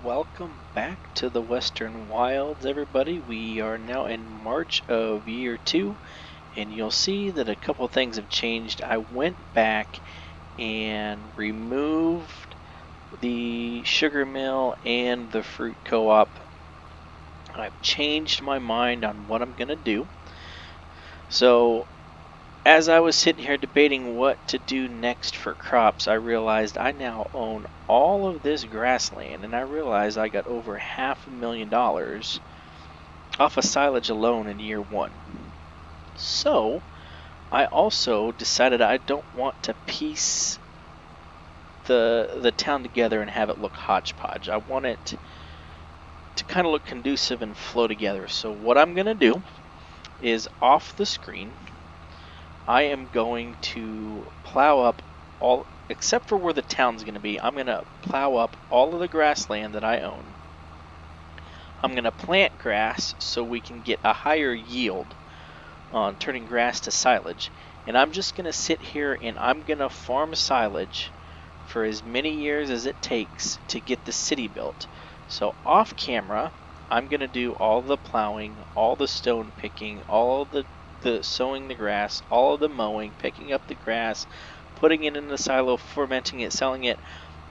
welcome back to the Western Wilds, everybody. We are now in March of year 2, and you'll see that a couple things have changed. I went back and removed the sugar mill and the fruit co-op. I've changed my mind on what I'm going to do. So as I was sitting here debating what to do next for crops, I realized I now own all of this grassland, and I realized I got over $500,000 off of silage alone in year 1. So I also decided I don't want to piece the town together and have it look hodgepodge. I want it to kind of look conducive and flow together. So what I'm going to do is, off the screen, I am going to plow up all, except for where the town's going to be, I'm going to plow up all of the grassland that I own. I'm going to plant grass so we can get a higher yield on turning grass to silage. And I'm just going to sit here and I'm going to farm silage for as many years as it takes to get the city built. So off camera, I'm going to do all the plowing, all the stone picking, all the sowing the grass, all of the mowing, picking up the grass, putting it in the silo, fermenting it, selling it.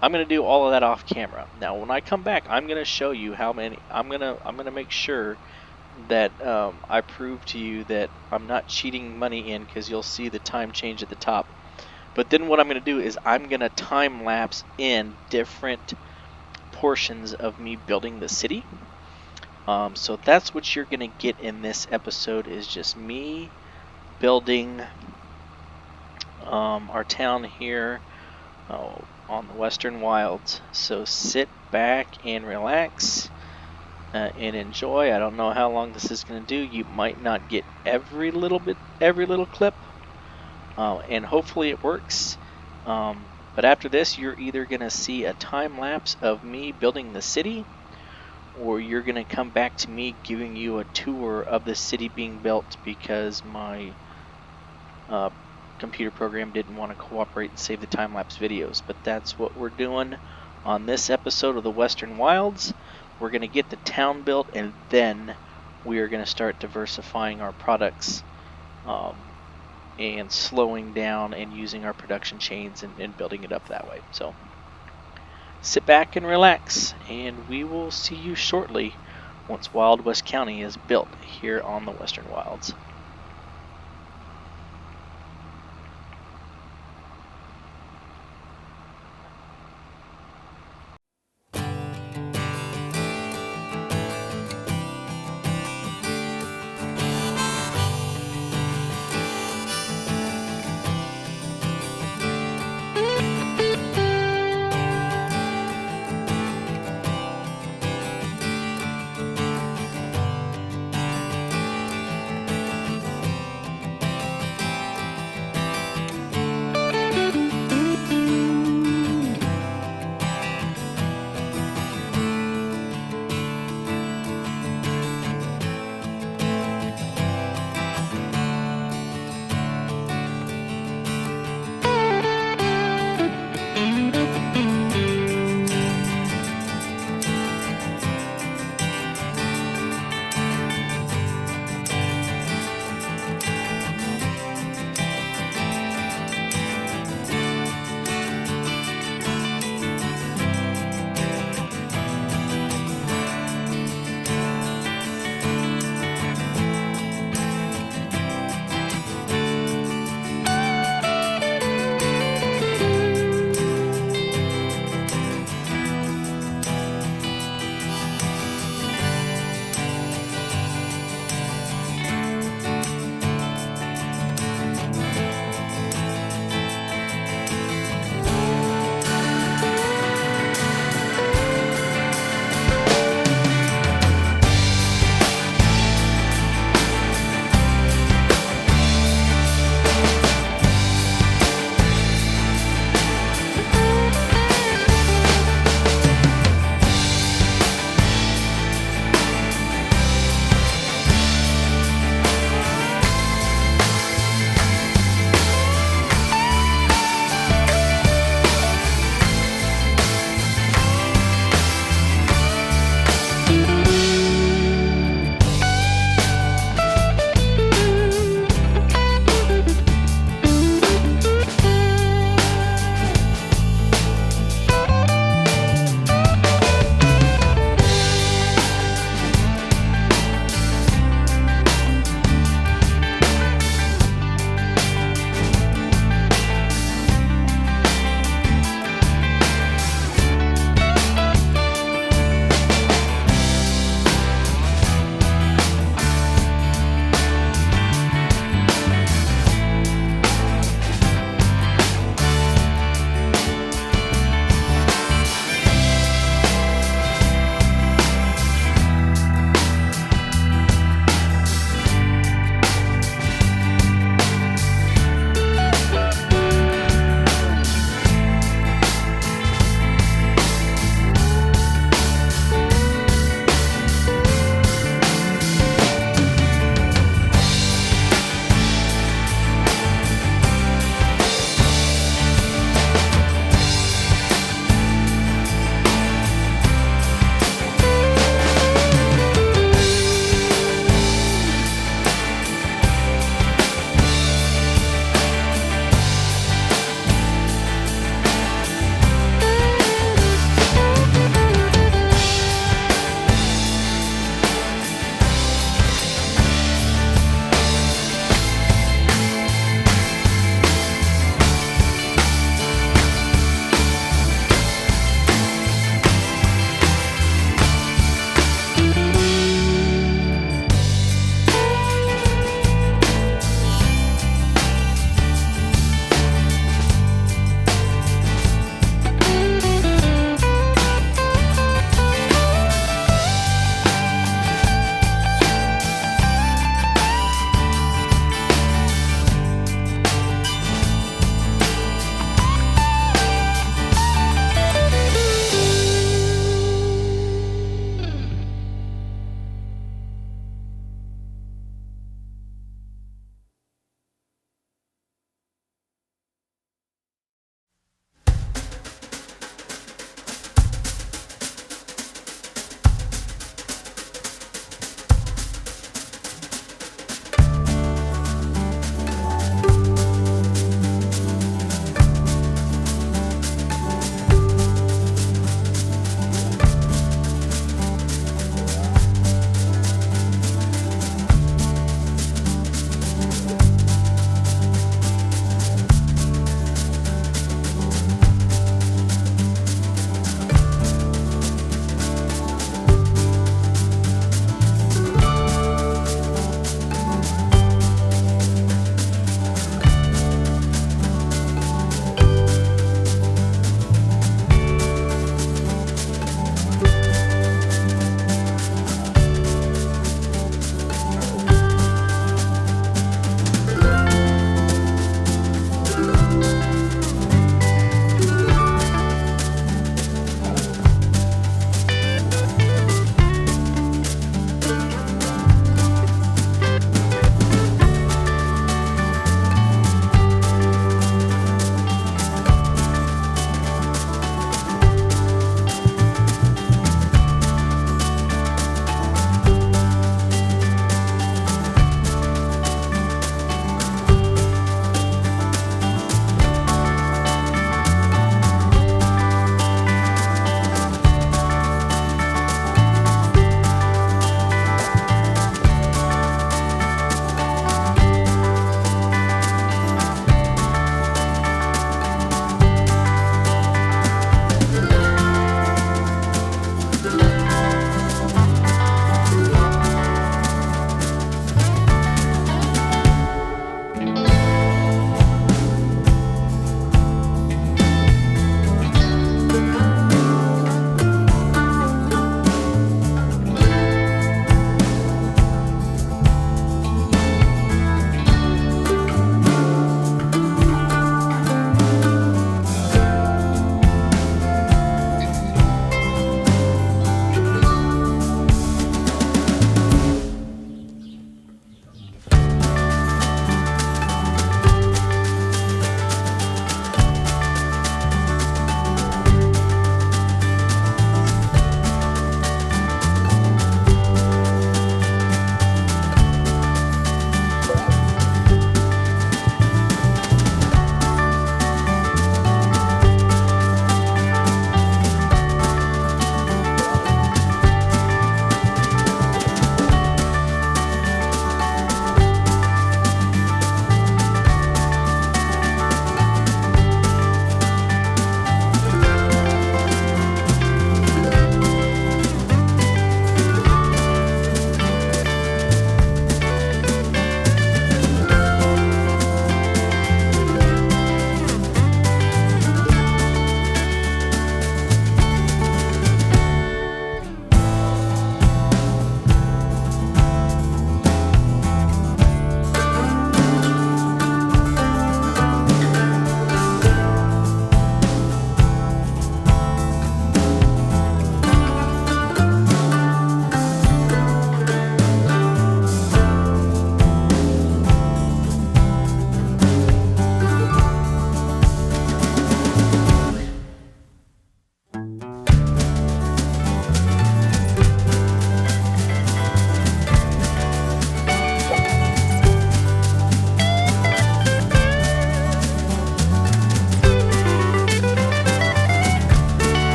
I'm going to do all of that off camera. Now when I come back, I'm going to show you how many. I'm going to make sure that I prove to you that I'm not cheating money in, because you'll see the time change at the top. But then what I'm going to do is I'm going to time lapse in different portions of me building the city. So that's what you're going to get in this episode, is just me building our town here on the Western Wilds. So sit back and relax and enjoy. I don't know how long this is going to do. You might not get every little clip, and hopefully it works. But after this, you're either going to see a time lapse of me building the city, or you're going to come back to me giving you a tour of the city being built, because my computer program didn't want to cooperate and save the time-lapse videos. But that's what we're doing on this episode of the Western Wilds. We're going to get the town built, and then we are going to start diversifying our products and slowing down and using our production chains and building it up that way. So sit back and relax, and we will see you shortly once Wild West County is built here on the Western Wilds.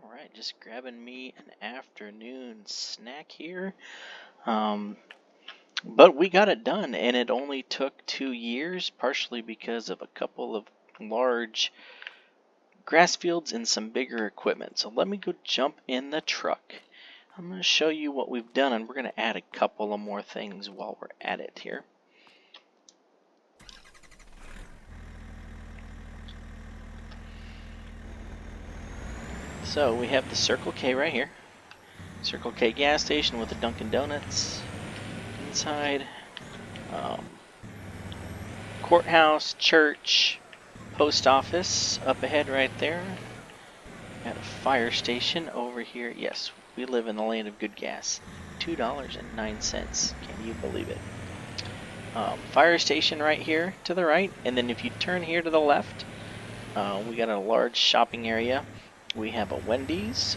Alright, just grabbing me an afternoon snack here. But we got it done, and it only took 2 years, partially because of a couple of large grass fields and some bigger equipment. So let me go jump in the truck. I'm going to show you what we've done, and we're going to add a couple of more things while we're at it here. So we have the Circle K right here. Circle K gas station with the Dunkin' Donuts inside. Courthouse, church, post office up ahead right there. Got a fire station over here. Yes, we live in the land of good gas. $2.09. Can you believe it? Fire station right here to the right. And then if you turn here to the left, we got a large shopping area. We have a Wendy's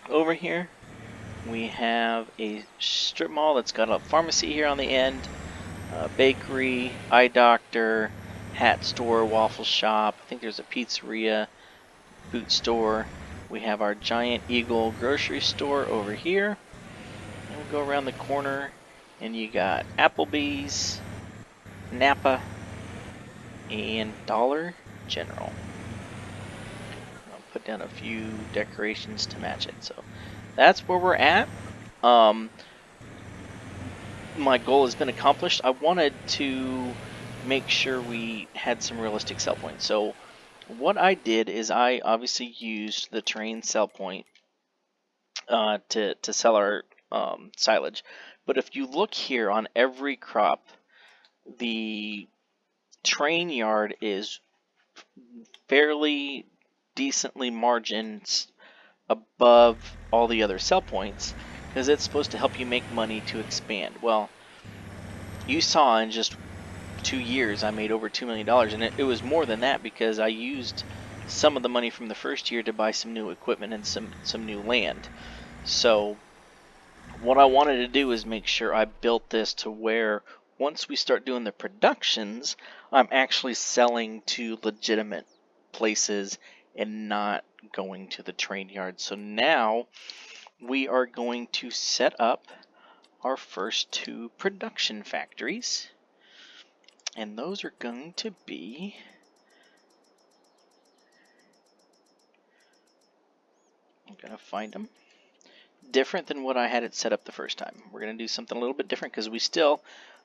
over here. We have a strip mall that's got a pharmacy here on the end, a bakery, eye doctor, hat store, waffle shop. I think there's a pizzeria, boot store. We have our Giant Eagle grocery store over here. And we'll go around the corner and you got Applebee's, Napa, and Dollar General. I'll put down a few decorations to match it. So that's where we're at. My goal has been accomplished. I wanted to make sure we had some realistic sell points. So what I did is I obviously used the terrain sell point to sell our silage. But if you look here on every crop, the terrain yard is fairly decently margins above all the other sell points because it's supposed to help you make money to expand. Well, you saw in just 2 years I made over $2 million, and it was more than that because I used some of the money from the first year to buy some new equipment and some new land. So what I wanted to do is make sure I built this to where once we start doing the productions, I'm actually selling to legitimate places and not going to the train yard. So now we are going to set up our first 2 production factories. And those are going to be I'm going to find them. Different than what I had it set up the first time. We're going to do something a little bit different because we still,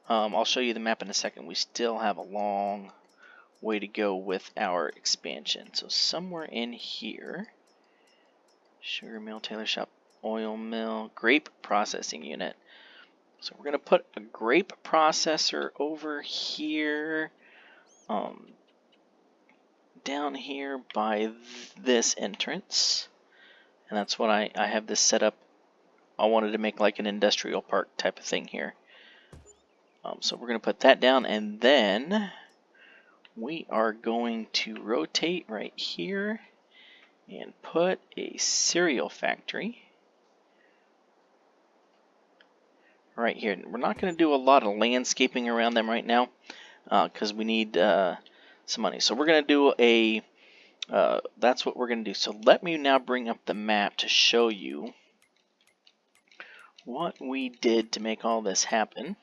I'll show you the map in a second, we still have a long way to go with our expansion. So somewhere in here, sugar mill, tailor shop, oil mill, grape processing unit. So we're going to put a grape processor over here, down here by this entrance. And that's what I have this set up. I wanted to make like an industrial park type of thing here. So we're going to put that down, and then we are going to rotate right here and put a cereal factory right here. We're not going to do a lot of landscaping around them right now because we need some money. So we're going to do a, that's what we're going to do. So let me now bring up the map to show you what we did to make all this happen.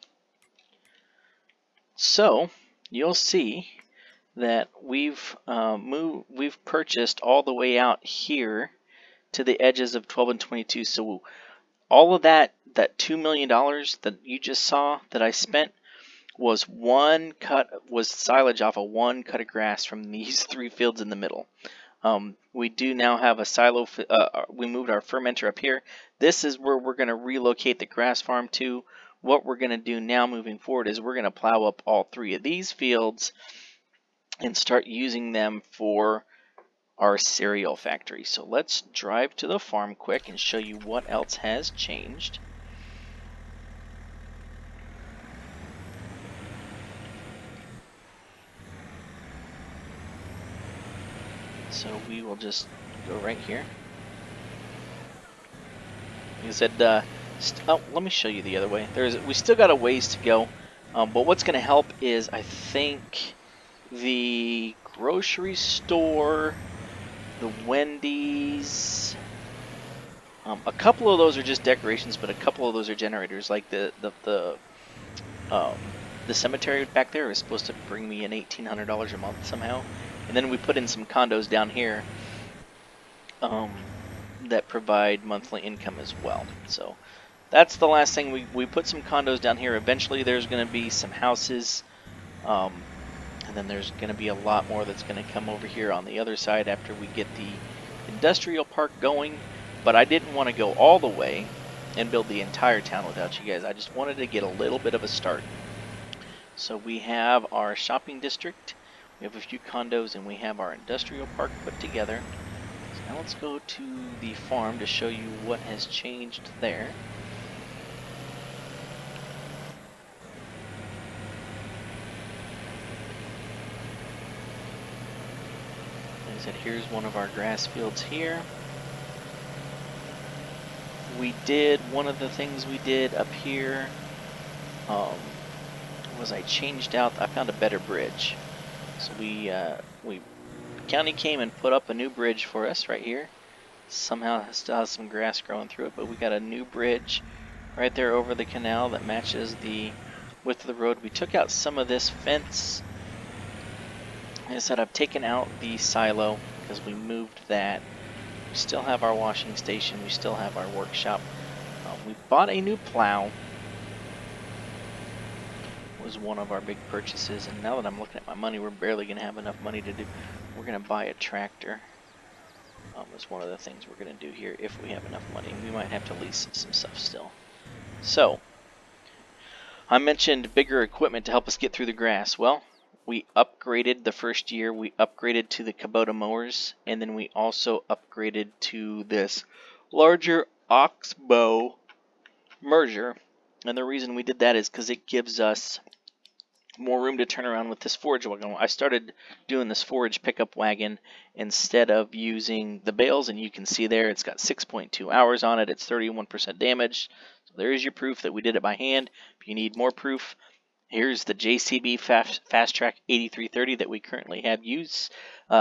So you'll see that we've purchased all the way out here to the edges of 12 and 22. So all of that $2 million that you just saw that I spent was silage off of 1 cut of grass from these 3 fields in the middle. We do now have a silo. We moved our fermenter up here. This is where we're going to relocate the grass farm to. What we're going to do now moving forward is we're going to plow up all 3 of these fields and start using them for our cereal factory. So let's drive to the farm quick and show you what else has changed. So we will just go right here. Like I said, let me show you the other way. We still got a ways to go, but what's going to help is I think the grocery store, the Wendy's, A couple of those are just decorations, but a couple of those are generators. Like um, the cemetery back there is supposed to bring me in $1,800 a month somehow, and then we put in some condos down here that provide monthly income as well. So that's the last thing. We put some condos down here. Eventually, there's going to be some houses, and then there's going to be a lot more that's going to come over here on the other side after we get the industrial park going. But I didn't want to go all the way and build the entire town without you guys. I just wanted to get a little bit of a start. So we have our shopping district, we have a few condos, and we have our industrial park put together. So now let's go to the farm to show you what has changed there. Like I said, here's one of our grass fields here. One of the things we did up here was I found a better bridge. So county came and put up a new bridge for us right here. Somehow it still has some grass growing through it, but we got a new bridge right there over the canal that matches the width of the road. We took out some of this fence. Like I said, I've taken out the silo because we moved that. We still have our washing station. We still have our workshop. We bought a new plow. Was one of our big purchases, and now that I'm looking at my money, we're barely going to have enough money to do. We're going to buy a tractor. Is one of the things we're going to do here if we have enough money. We might have to lease some stuff still. So, I mentioned bigger equipment to help us get through the grass. Well, we upgraded the first year. We upgraded to the Kubota mowers, and then we also upgraded to this larger oxbow merger. And the reason we did that is because it gives us more room to turn around with this forage wagon. I started doing this forage pickup wagon instead of using the bales, and you can see there it's got 6.2 hours on it. It's 31% damaged. So there is your proof that we did it by hand. If you need more proof, here's the JCB Fast Track 8330 that we currently have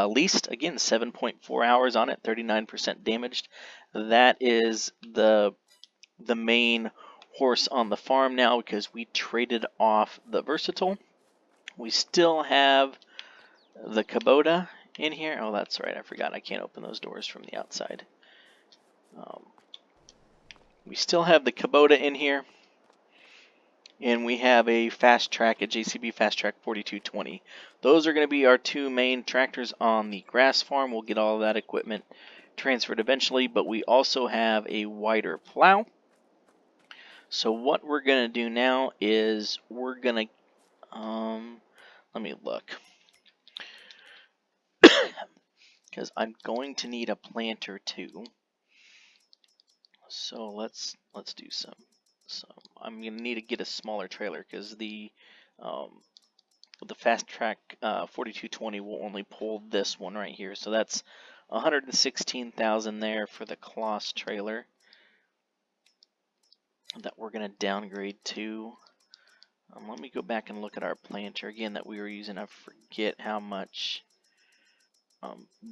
leased. Again, 7.4 hours on it, 39% damaged. That is the main horse on the farm now because we traded off the Versatile. We still have the Kubota in here. Oh, that's right. I forgot. I can't open those doors from the outside. We still have the Kubota in here. And we have a Fast Track, a JCB Fast Track 4220. Those are going to be our two main tractors on the grass farm. We'll get all of that equipment transferred eventually. But we also have a wider plow. So what we're going to do now is we're going to, let me look. Because I'm going to need a planter too. So let's do some. I'm going to need to get a smaller trailer because the Fast Track 4220 will only pull this one right here. So that's 116,000 there for the Kloss trailer that we're going to downgrade to. Let me go back and look at our planter again that we were using. I forget how much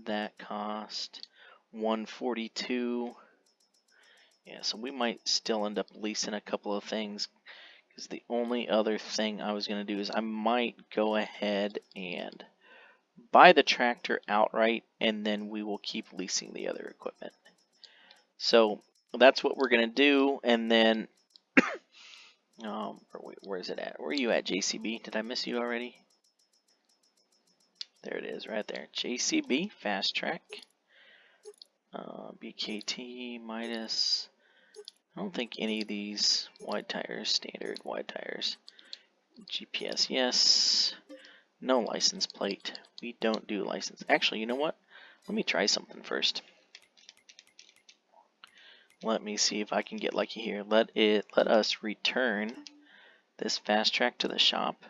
that cost. 142. Yeah, so we might still end up leasing a couple of things. Because the only other thing I was going to do is I might go ahead and buy the tractor outright, and then we will keep leasing the other equipment. So that's what we're going to do, and then where is it at? Where are you at, JCB? Did I miss you already? There it is, right there. JCB Fast Track, BKT, Midas. I don't think any of these wide tires, standard wide tires. GPS, yes. No license plate. We don't do license. Actually, you know what? Let me try something first. Let me see if I can get lucky here. Let us return this Fast Track to the shop.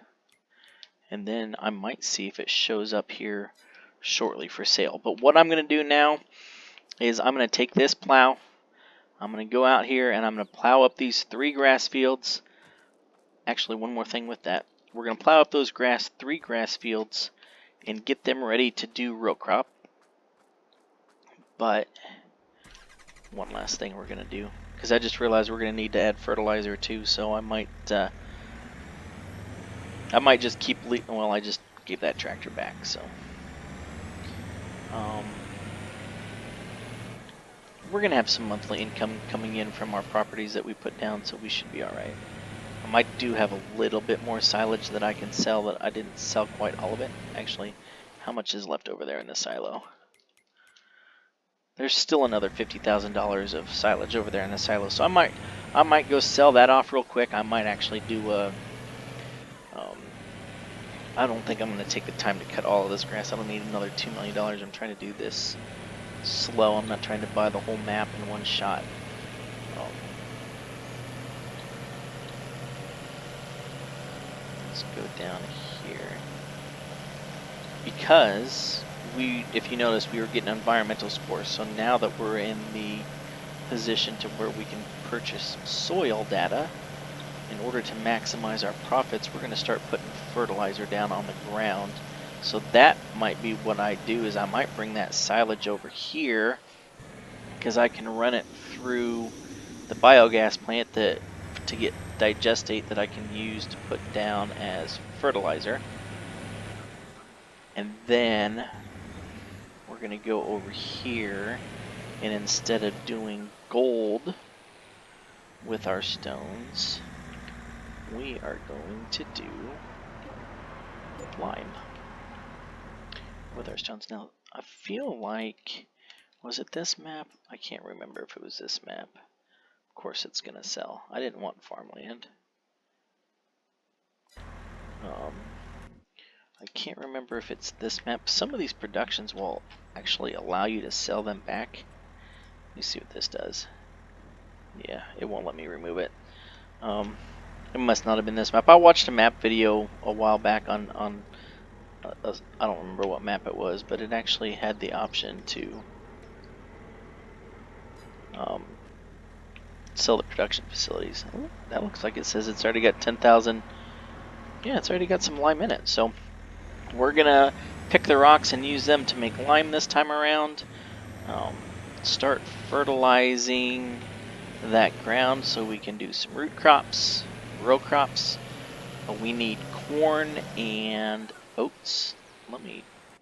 And then I might see if it shows up here shortly for sale. But what I'm going to do now is I'm going to take this plow. I'm going to go out here and I'm going to plow up these 3 grass fields. Actually, one more thing with that. We're going to plow up those 3 grass fields and get them ready to do row crop. But one last thing we're gonna do, because I just realized we're gonna need to add fertilizer too. So I might just keep well, I just gave that tractor back. So we're gonna have some monthly income coming in from our properties that we put down, so we should be all right. I might do have a little bit more silage that I can sell, but I didn't sell quite all of it. Actually, how much is left over there in the silo? There's still another $50,000 of silage over there in the silo, so I might go sell that off real quick. I might actually do a. I don't think I'm going to take the time to cut all of this grass. I don't need another $2 million. I'm trying to do this slow. I'm not trying to buy the whole map in one shot. Let's go down here. Because if you notice, we were getting environmental scores. So now that we're in the position to where we can purchase soil data, in order to maximize our profits, we're going to start putting fertilizer down on the ground. So that might be what I do, is I might bring that silage over here, because I can run it through the biogas plant to get digestate that I can use to put down as fertilizer. And then we're going to go over here, and instead of doing gold with our stones, we are going to do lime with our stones. Now, I feel like, was it this map? I can't remember if it was this map. Of course it's going to sell. I didn't want farmland. I can't remember if it's this map. Some of these productions will actually allow you to sell them back. Let me see what this does. Yeah, it won't let me remove it. It must not have been this map. I watched a map video a while back on I don't remember what map it was, but it actually had the option to sell the production facilities. Ooh, that looks like it says it's already got 10,000. Yeah, it's already got some lime in it. So we're gonna pick the rocks and use them to make lime this time around. Start fertilizing that ground so we can do some root crops, row crops. We need corn and oats.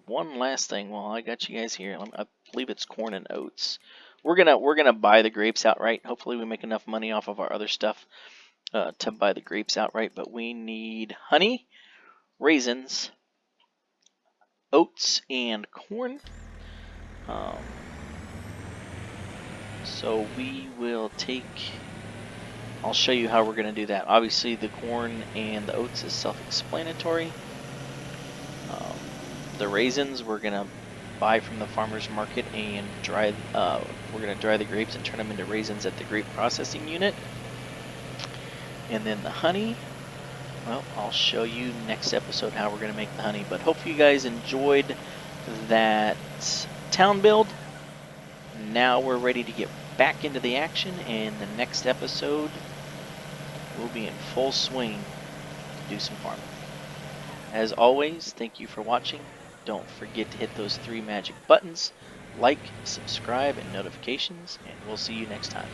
One last thing while I got you guys here. I believe it's corn and oats. We're gonna buy the grapes outright. Hopefully we make enough money off of our other stuff to buy the grapes outright. But we need honey, raisins, oats, and corn. So we will I'll show you how we're going to do that. Obviously the corn and the oats is self-explanatory. The raisins we're going to buy from the farmer's market and dry. We're going to dry the grapes and turn them into raisins at the grape processing unit. And then the honey, well, I'll show you next episode how we're going to make the honey. But hopefully you guys enjoyed that town build. Now we're ready to get back into the action, and the next episode we'll be in full swing to do some farming. As always, thank you for watching. Don't forget to hit those 3 magic buttons: like, subscribe, and notifications, and we'll see you next time.